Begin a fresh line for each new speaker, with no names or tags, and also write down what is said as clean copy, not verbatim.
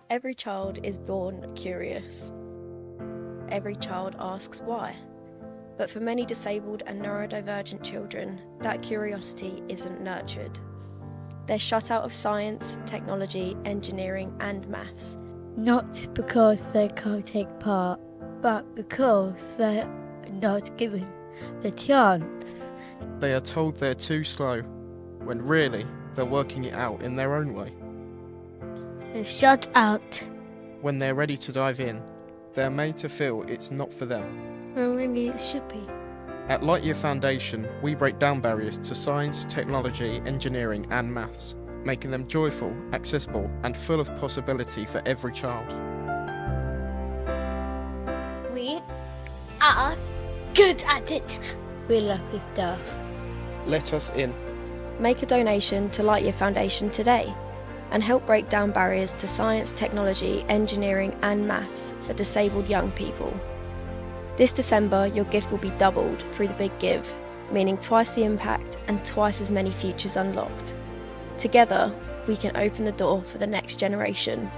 Every child is born curious. Every child asks why. But for many disabled and neurodivergent children, that curiosity isn't nurtured. They're shut out of science, technology, engineering, and maths.
Not because they can't take part, but because they're not given the chance.
They are told they're too slow, when really they're working it out in their own way.
They're shut out.
When they're ready to dive in, they're made to feel it's not for them.
When maybe it should be.
At Lightyear Foundation, we break down barriers to science, technology, engineering and maths, making them joyful, accessible and full of possibility for every child.
We are good at it. We love this stuff.
Let us in.
Make a donation to Lightyear Foundation today and help break down barriers to science, technology, engineering and maths for disabled young people. This December, your gift will be doubled through the Big Give, meaning twice the impact and twice as many futures unlocked. Together, we can open the door for the next generation.